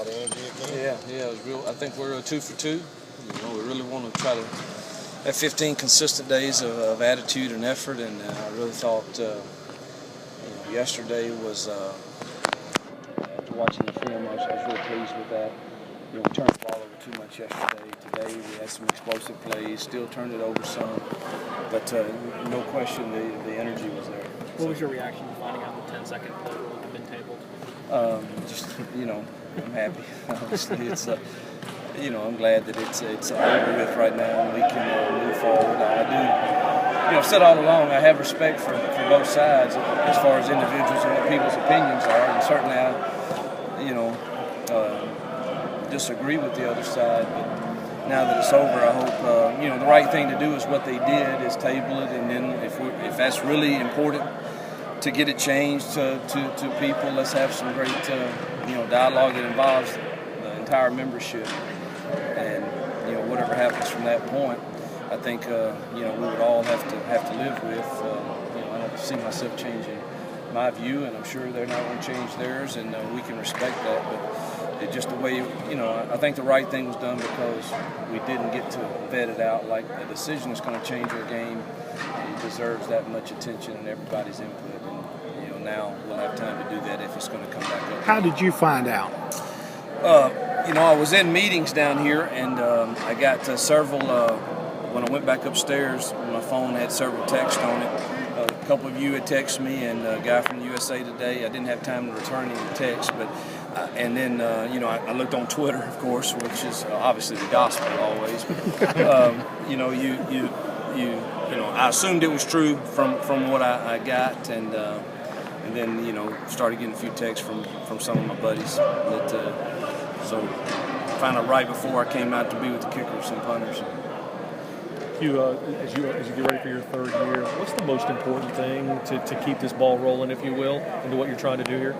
lot of energy again. Yeah, it was real. I think we're 2 for 2. You know, we really want to try to have 15 consistent days of attitude and effort, and I really thought yesterday was after watching the film, I was really pleased with that. You know, we turned the ball over too much yesterday. Today we had some explosive plays, still turned it over some, but no question the energy was there. What was your reaction to finding out the 10-second play rule had been tabled? I'm happy. Honestly, it's I'm glad that it's over with right now and we can move forward. I do, I've said all along I have respect for both sides as far as individuals and what people's opinions are, and certainly I disagree with the other side. But now that it's over, I hope the right thing to do is what they did is table it, and then if that's really important to get it changed to people, let's have some great dialogue that involves the entire membership, and whatever happens from that point, I think we would all have to live with. I don't see myself changing my view, and I'm sure they're not going to change theirs, and we can respect that. But it's just the way I think the right thing was done because we didn't get to vet it out. Like a decision that's going to change our game, it deserves that much attention and everybody's input. And now we'll have time to do that if it's going to come back up. How did you find out? I was in meetings down here, and I got several. When I went back upstairs, my phone had several texts on it. A couple of you had texted me, and a guy from the USA Today. I didn't have time to return any texts, but and then I looked on Twitter, of course, which is obviously the gospel always. I assumed it was true from what I got, and then started getting a few texts from some of my buddies that so found out right before I came out to be with the kickers and punters. As you get ready for your third year, what's the most important thing to keep this ball rolling, if you will, into what you're trying to do here?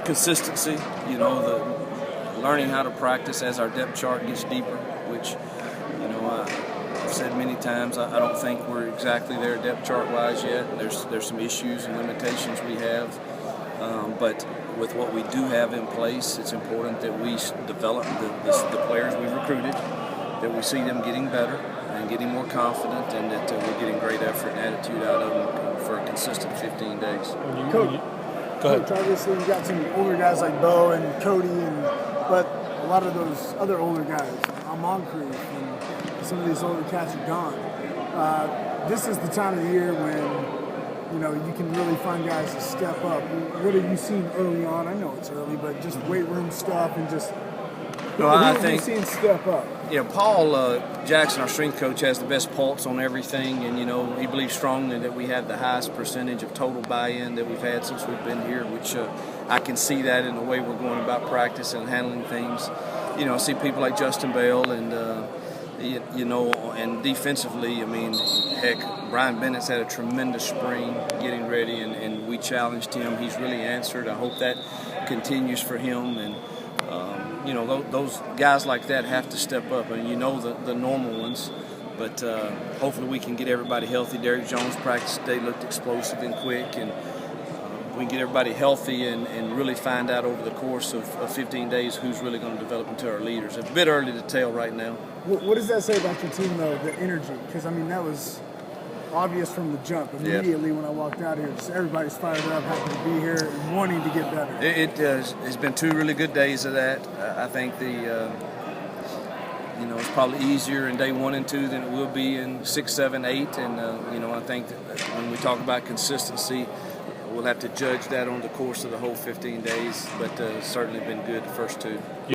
Consistency. The learning how to practice as our depth chart gets deeper, which I've said many times. I don't think we're exactly there depth chart wise yet. There's some issues and limitations we have, but with what we do have in place, it's important that we develop the players we've recruited, that we see them getting better and getting more confident, and that we're getting great effort and attitude out of them for a consistent 15 days. Coach, go ahead. Obviously, you got some older guys like Bo and Cody, but a lot of those other older guys, Moncrief, and some of these older cats are gone. This is the time of the year when you can really find guys to step up. What have you seen early on? I know it's early, but just weight room stuff and just I who have you seen step up? Yeah, Paul Jackson, our strength coach, has the best pulse on everything, and he believes strongly that we have the highest percentage of total buy-in that we've had since we've been here, which I can see that in the way we're going about practice and handling things. I see people like Justin Bell and and defensively, heck, Brian Bennett's had a tremendous spring getting ready, and we challenged him. He's really answered. I hope that continues for him, and those guys like that have to step up, and the normal ones, but hopefully we can get everybody healthy. Derek Jones practice today looked explosive and quick, and we can get everybody healthy and really find out over the course of 15 days who's really going to develop into our leaders. It's a bit early to tell right now. What does that say about your team, though, the energy? Because, that was obvious from the jump. Immediately when I walked out here, just everybody's fired up, happy to be here, and wanting to get better. It's been 2 really good days of that. I think it's probably easier in day 1 and 2 than it will be in 6, 7, 8. And, I think that when we talk about consistency, we'll have to judge that on the course of the whole 15 days, but it's certainly been good the first 2.